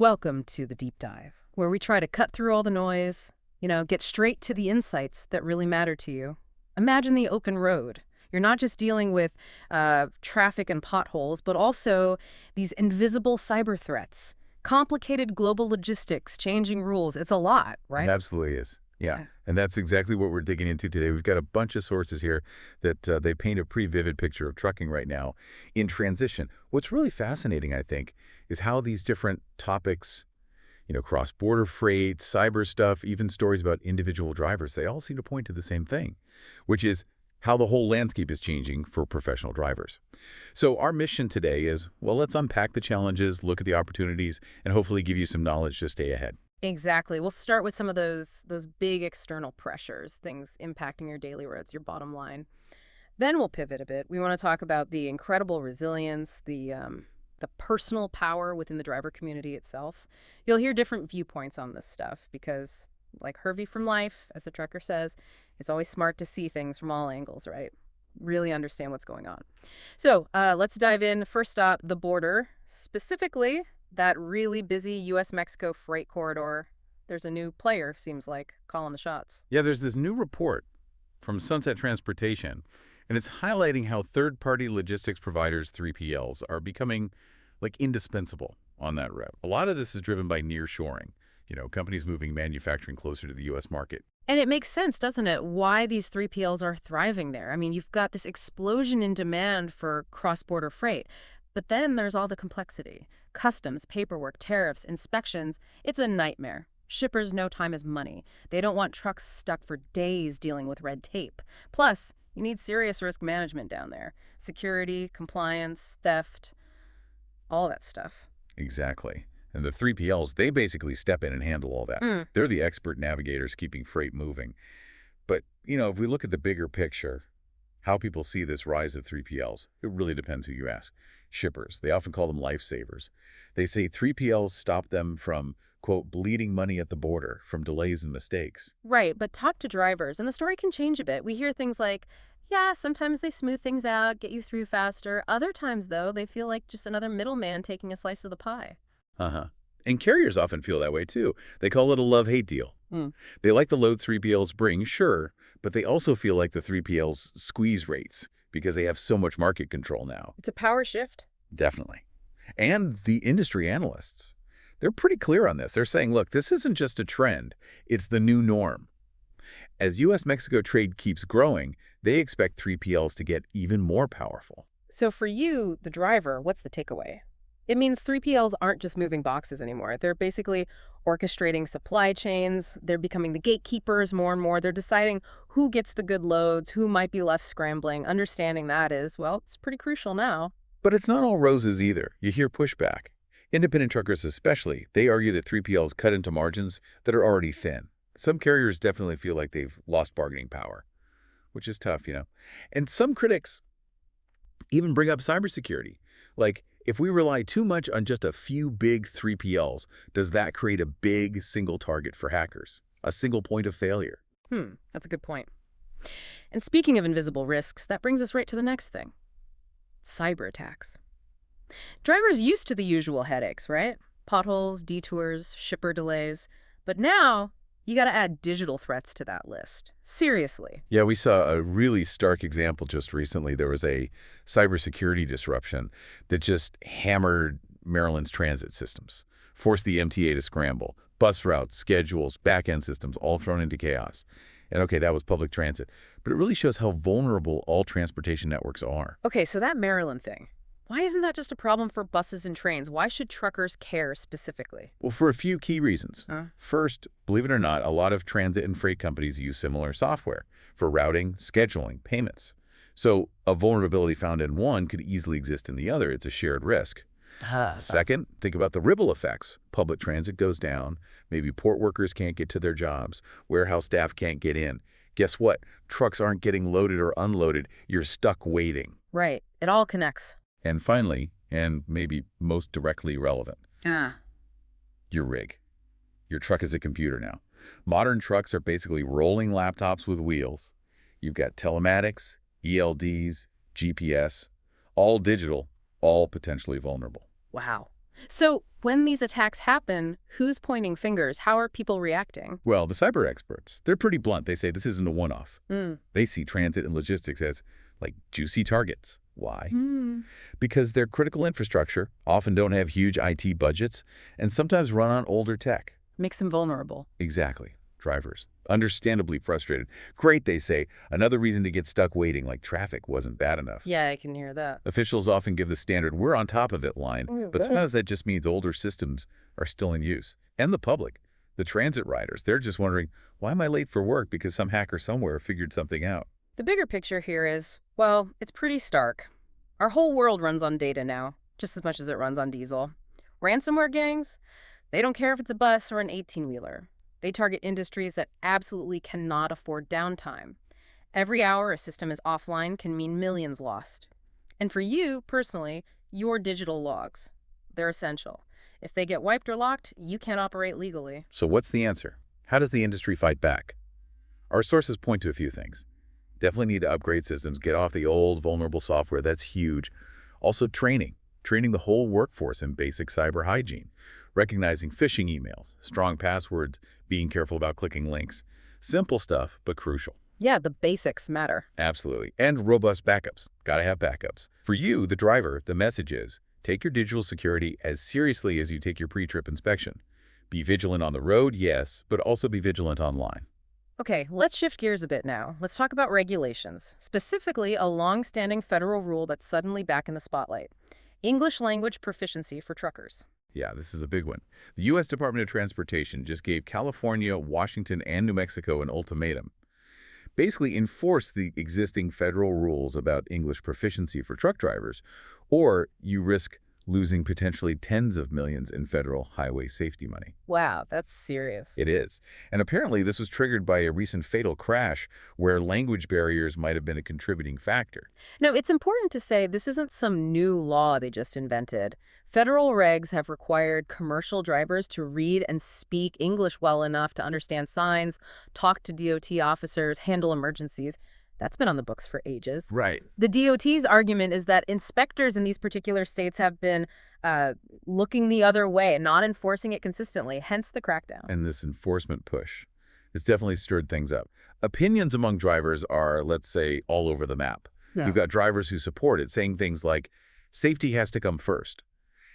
Welcome to the deep dive, where we try to cut through all the noise, get straight to the insights that really matter to you. Imagine the open road. You're not just dealing with traffic and potholes, but also these invisible cyber threats, complicated global logistics, changing rules. It's a lot, It right? absolutely is. Yeah. Yeah. And that's exactly what we're digging into today. We've got a bunch of sources here that they paint a pretty vivid picture of trucking right now in transition. What's really fascinating, I think, is how these different topics, cross-border freight, cyber stuff, even stories about individual drivers, they all seem to point to the same thing, which is how the whole landscape is changing for professional drivers. So our mission today is, well, let's unpack the challenges, look at the opportunities, and hopefully give you some knowledge to stay ahead. Exactly. We'll start with some of those big external pressures, things impacting your daily roads, your bottom line. Then we'll pivot a bit. We want to talk about the incredible resilience, the personal power within the driver community itself. You'll hear different viewpoints on this stuff because, like Hervey from Life, as the trucker says, it's always smart to see things from all angles, right? Really understand what's going on. So let's dive in. First stop, the border, specifically that really busy U.S.-Mexico freight corridor. There's a new player, seems like, calling the shots. Yeah, there's this new report from Sunset Transportation, and it's highlighting how third-party logistics providers, 3PLs, are becoming indispensable on that route. A lot of this is driven by nearshoring, companies moving manufacturing closer to the U.S. market. And it makes sense, doesn't it, why these 3PLs are thriving there. I mean, you've got this explosion in demand for cross-border freight, but then there's all the complexity. Customs, paperwork, tariffs, inspections. It's a nightmare. Shippers know time is money. They don't want trucks stuck for days dealing with red tape. Plus, you need serious risk management down there. Security, compliance, theft, all that stuff. Exactly. And the 3PLs, they basically step in and handle all that. Mm. They're the expert navigators keeping freight moving. But, if we look at the bigger picture, how people see this rise of 3PLs, it really depends who you ask. Shippers, they often call them lifesavers. They say 3PLs stop them from, quote, bleeding money at the border from delays and mistakes. Right, but talk to drivers, and the story can change a bit. We hear things like, yeah, sometimes they smooth things out, get you through faster. Other times, though, they feel like just another middleman taking a slice of the pie. Uh-huh. And carriers often feel that way, too. They call it a love-hate deal. Mm. They like the load 3PLs bring, sure, but they also feel like the 3PLs squeeze rates because they have so much market control now. It's a power shift. Definitely. And the industry analysts, they're pretty clear on this. They're saying, look, this isn't just a trend. It's the new norm. As U.S.-Mexico trade keeps growing, they expect 3PLs to get even more powerful. So for you, the driver, what's the takeaway? It means 3PLs aren't just moving boxes anymore. They're basically orchestrating supply chains. They're becoming the gatekeepers more and more. They're deciding who gets the good loads, who might be left scrambling. Understanding that is, well, it's pretty crucial now. But it's not all roses either. You hear pushback. Independent truckers especially, they argue that 3PLs cut into margins that are already thin. Some carriers definitely feel like they've lost bargaining power, which is tough, And some critics even bring up cybersecurity. Like, if we rely too much on just a few big 3PLs, does that create a big single target for hackers? A single point of failure? That's a good point. And speaking of invisible risks, that brings us right to the next thing. Cyber attacks. Drivers used to the usual headaches, right? Potholes, detours, shipper delays. But now, you got to add digital threats to that list. Seriously. Yeah, we saw a really stark example just recently. There was a cybersecurity disruption that just hammered Maryland's transit systems, forced the MTA to scramble. Bus routes, schedules, back-end systems, all thrown into chaos. And okay, that was public transit. But it really shows how vulnerable all transportation networks are. Okay, so that Maryland thing. Why isn't that just a problem for buses and trains? Why should truckers care specifically? Well, for a few key reasons. Huh? First, believe it or not, a lot of transit and freight companies use similar software for routing, scheduling, payments. So a vulnerability found in one could easily exist in the other. It's a shared risk. Second, think about the ripple effects. Public transit goes down. Maybe port workers can't get to their jobs. Warehouse staff can't get in. Guess what? Trucks aren't getting loaded or unloaded. You're stuck waiting. Right. It all connects. And finally, and maybe most directly relevant, your rig. Your truck is a computer now. Modern trucks are basically rolling laptops with wheels. You've got telematics, ELDs, GPS, all digital, all potentially vulnerable. Wow. So when these attacks happen, who's pointing fingers? How are people reacting? Well, the cyber experts, they're pretty blunt. They say this isn't a one-off. Mm. They see transit and logistics as, like, juicy targets. Why? Hmm. Because their critical infrastructure often don't have huge IT budgets and sometimes run on older tech. Makes them vulnerable. Exactly. Drivers. Understandably frustrated. Great, they say. Another reason to get stuck waiting, like traffic wasn't bad enough. Yeah, I can hear that. Officials often give the standard, we're on top of it line, but sometimes that just means older systems are still in use. And the public, the transit riders, they're just wondering, why am I late for work because some hacker somewhere figured something out? The bigger picture here is, well, it's pretty stark. Our whole world runs on data now, just as much as it runs on diesel. Ransomware gangs, they don't care if it's a bus or an 18-wheeler. They target industries that absolutely cannot afford downtime. Every hour a system is offline can mean millions lost. And for you, personally, your digital logs, they're essential. If they get wiped or locked, you can't operate legally. So what's the answer? How does the industry fight back? Our sources point to a few things. Definitely need to upgrade systems, get off the old vulnerable software, that's huge. Also training the whole workforce in basic cyber hygiene, recognizing phishing emails, strong passwords, being careful about clicking links. Simple stuff, but crucial. Yeah, the basics matter. Absolutely. And robust backups. Gotta have backups. For you, the driver, the message is, take your digital security as seriously as you take your pre-trip inspection. Be vigilant on the road, yes, but also be vigilant online. Okay, let's shift gears a bit now. Let's talk about regulations, specifically a long-standing federal rule that's suddenly back in the spotlight. English language proficiency for truckers. Yeah, this is a big one. The U.S. Department of Transportation just gave California, Washington, and New Mexico an ultimatum. Basically enforce the existing federal rules about English proficiency for truck drivers, or you risk losing potentially tens of millions in federal highway safety money. Wow, that's serious. It is. And apparently this was triggered by a recent fatal crash where language barriers might have been a contributing factor. No, it's important to say this isn't some new law they just invented. Federal regs have required commercial drivers to read and speak English well enough to understand signs, talk to DOT officers, handle emergencies. That's been on the books for ages. Right. The DOT's argument is that inspectors in these particular states have been looking the other way, not enforcing it consistently, hence the crackdown. And this enforcement push, it's definitely stirred things up. Opinions among drivers are, let's say, all over the map. Yeah. You've got drivers who support it, saying things like, safety has to come first.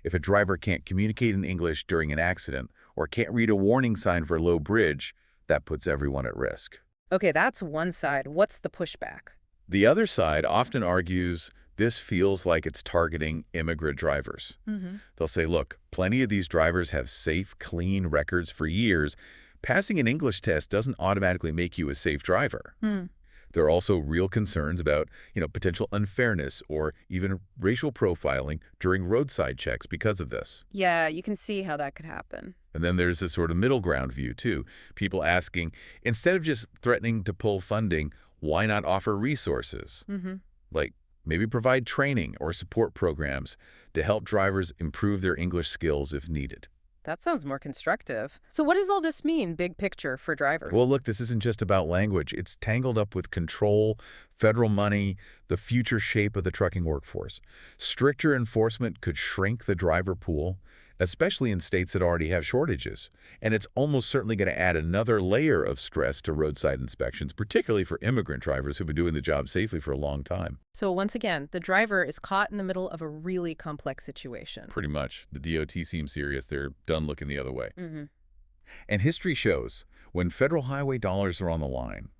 If a driver can't communicate in English during an accident or can't read a warning sign for a low bridge, that puts everyone at risk. Okay, that's one side. What's the pushback? The other side often argues this feels like it's targeting immigrant drivers. Mm-hmm. They'll say, look, plenty of these drivers have safe, clean records for years. Passing an English test doesn't automatically make you a safe driver. Hmm. There are also real concerns about, potential unfairness or even racial profiling during roadside checks because of this. Yeah, you can see how that could happen. And then there's this sort of middle ground view, too. People asking, instead of just threatening to pull funding, why not offer resources? Mm-hmm. Like maybe provide training or support programs to help drivers improve their English skills if needed. That sounds more constructive. So what does all this mean, big picture, for drivers? Well, look, this isn't just about language. It's tangled up with control, federal money, the future shape of the trucking workforce. Stricter enforcement could shrink the driver pool, especially in states that already have shortages. And it's almost certainly going to add another layer of stress to roadside inspections, particularly for immigrant drivers who've been doing the job safely for a long time. So once again, the driver is caught in the middle of a really complex situation. Pretty much. The DOT seems serious. They're done looking the other way. Mm-hmm. And history shows when federal highway dollars are on the line,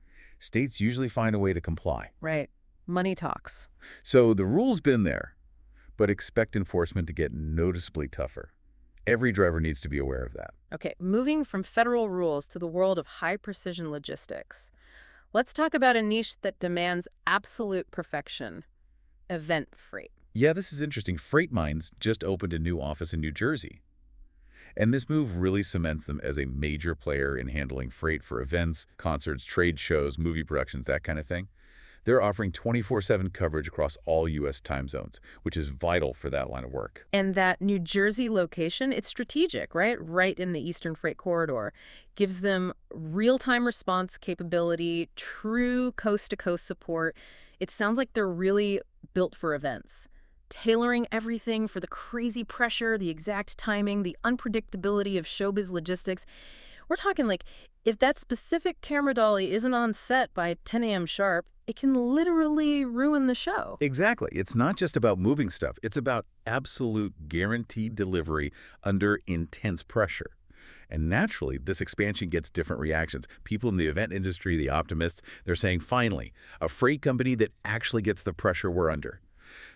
states usually find a way to comply. Right. Money talks. So the rule's been there, but expect enforcement to get noticeably tougher. Every driver needs to be aware of that. Okay, moving from federal rules to the world of high-precision logistics. Let's talk about a niche that demands absolute perfection: event freight. Yeah, this is interesting. Freight Minds just opened a new office in New Jersey. And this move really cements them as a major player in handling freight for events, concerts, trade shows, movie productions, that kind of thing. They're offering 24/7 coverage across all U.S. time zones, which is vital for that line of work. And that New Jersey location, it's strategic, right? Right in the Eastern Freight Corridor. Gives them real-time response capability, true coast-to-coast support. It sounds like they're really built for events. tailoring everything for the crazy pressure, the exact timing, the unpredictability of showbiz logistics. We're talking like, if that specific camera dolly isn't on set by 10 a.m. sharp, it can literally ruin the show. Exactly. It's not just about moving stuff. It's about absolute guaranteed delivery under intense pressure. And naturally, this expansion gets different reactions. People in the event industry, the optimists, they're saying, finally, a freight company that actually gets the pressure we're under.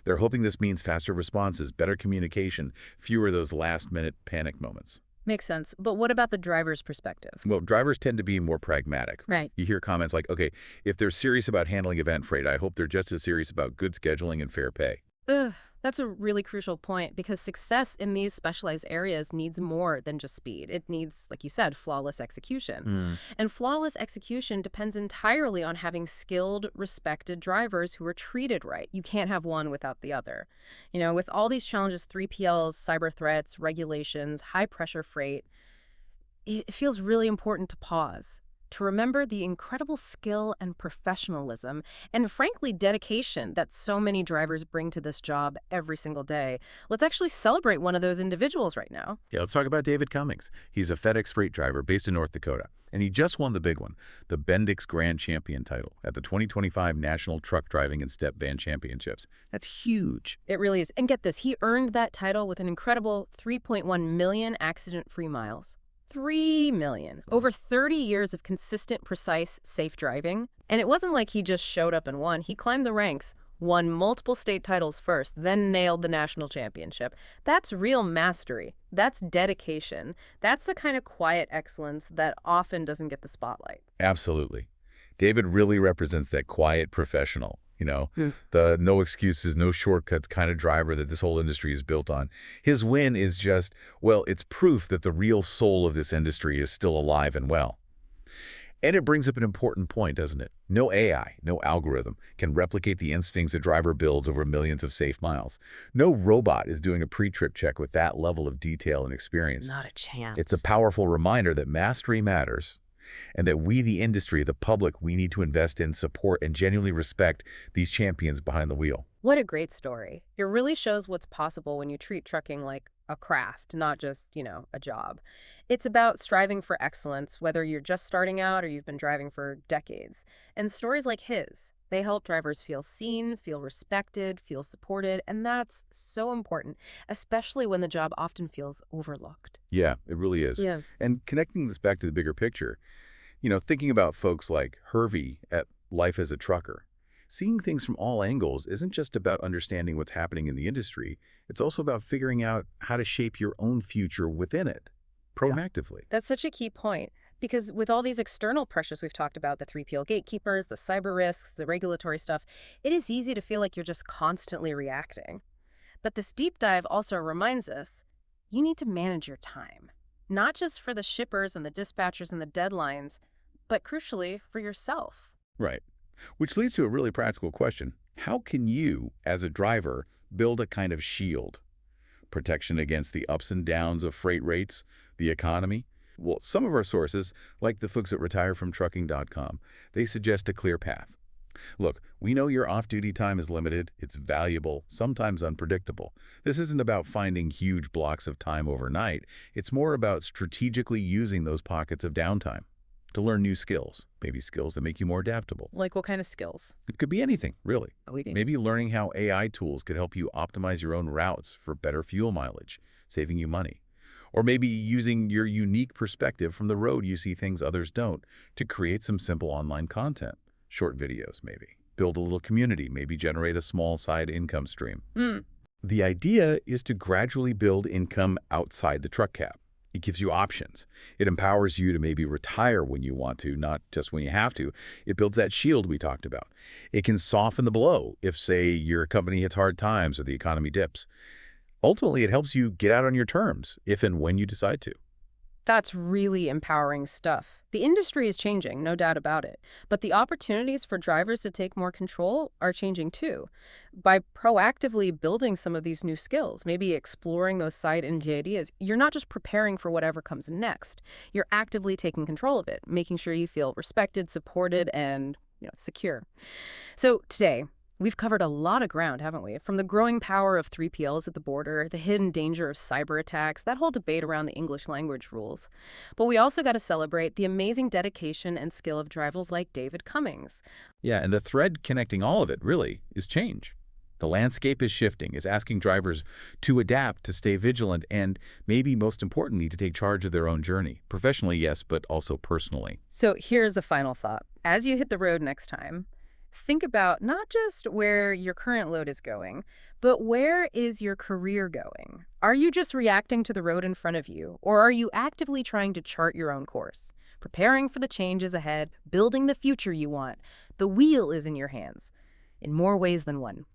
They're hoping this means faster responses, better communication, fewer of those last-minute panic moments. Makes sense. But what about the driver's perspective? Well, drivers tend to be more pragmatic. Right. You hear comments like, okay, if they're serious about handling event freight, I hope they're just as serious about good scheduling and fair pay. Ugh, that's a really crucial point because success in these specialized areas needs more than just speed. It needs, like you said, flawless execution. And flawless execution depends entirely on having skilled, respected drivers who are treated right. You can't have one without the other. You know, with all these challenges, 3PLs, cyber threats, regulations, high-pressure freight, it feels really important to pause, to remember the incredible skill and professionalism and, frankly, dedication that so many drivers bring to this job every single day. Let's actually celebrate one of those individuals right now. Yeah, let's talk about David Cummings. He's a FedEx freight driver based in North Dakota, and he just won the big one, the Bendix Grand Champion title at the 2025 National Truck Driving and Step Van Championships. That's huge. It really is. And get this, he earned that title with an incredible 3.1 million accident-free miles. 3 million. Over 30 years of consistent, precise, safe driving. And it wasn't like he just showed up and won. He climbed the ranks, won multiple state titles first, then nailed the national championship. That's real mastery. That's dedication. That's the kind of quiet excellence that often doesn't get the spotlight. Absolutely. David really represents that quiet professional, the no excuses, no shortcuts kind of driver that this whole industry is built on. His win is just, well, it's proof that the real soul of this industry is still alive and well. And it brings up an important point, doesn't it? No AI, no algorithm can replicate the instincts a driver builds over millions of safe miles. No robot is doing a pre-trip check with that level of detail and experience. Not a chance. It's a powerful reminder that mastery matters, and that we, the industry, the public, we need to invest in, support, and genuinely respect these champions behind the wheel. What a great story. It really shows what's possible when you treat trucking like a craft, not just, a job. It's about striving for excellence, whether you're just starting out or you've been driving for decades. And stories like his, they help drivers feel seen, feel respected, feel supported, and that's so important, especially when the job often feels overlooked. Yeah, it really is. Yeah. And connecting this back to the bigger picture, thinking about folks like Hervey at Life as a Trucker, seeing things from all angles isn't just about understanding what's happening in the industry. It's also about figuring out how to shape your own future within it, proactively. That's such a key point. Because with all these external pressures we've talked about, the 3PL gatekeepers, the cyber risks, the regulatory stuff, it is easy to feel like you're just constantly reacting. But this deep dive also reminds us you need to manage your time, not just for the shippers and the dispatchers and the deadlines, but crucially for yourself. Right. Which leads to a really practical question. How can you, as a driver, build a kind of shield? Protection against the ups and downs of freight rates, the economy? Well, some of our sources, like the folks at retirefromtrucking.com, they suggest a clear path. Look, we know your off-duty time is limited, it's valuable, sometimes unpredictable. This isn't about finding huge blocks of time overnight. It's more about strategically using those pockets of downtime to learn new skills, maybe skills that make you more adaptable. Like what kind of skills? It could be anything, really. Maybe learning how AI tools could help you optimize your own routes for better fuel mileage, saving you money. Or maybe using your unique perspective from the road you see things others don't to create some simple online content. Short videos, maybe. Build a little community, maybe generate a small side income stream. The idea is to gradually build income outside the truck cab. It gives you options. It empowers you to maybe retire when you want to, not just when you have to. It builds that shield we talked about. It can soften the blow if, say, your company hits hard times or the economy dips. Ultimately, it helps you get out on your terms if and when you decide to. That's really empowering stuff. The industry is changing, no doubt about it. But the opportunities for drivers to take more control are changing too. By proactively building some of these new skills, maybe exploring those side NG ideas, you're not just preparing for whatever comes next. You're actively taking control of it, making sure you feel respected, supported, and secure. So today, We've covered a lot of ground, haven't we? From the growing power of 3PLs at the border, the hidden danger of cyber attacks, that whole debate around the English language rules. But we also got to celebrate the amazing dedication and skill of drivers like David Cummings. Yeah, and the thread connecting all of it, really, is change. The landscape is shifting, is asking drivers to adapt, to stay vigilant, and maybe most importantly, to take charge of their own journey. Professionally, yes, but also personally. So here's a final thought. As you hit the road next time, think about not just where your current load is going, but where is your career going? Are you just reacting to the road in front of you, or are you actively trying to chart your own course, preparing for the changes ahead, building the future you want? The wheel is in your hands, in more ways than one.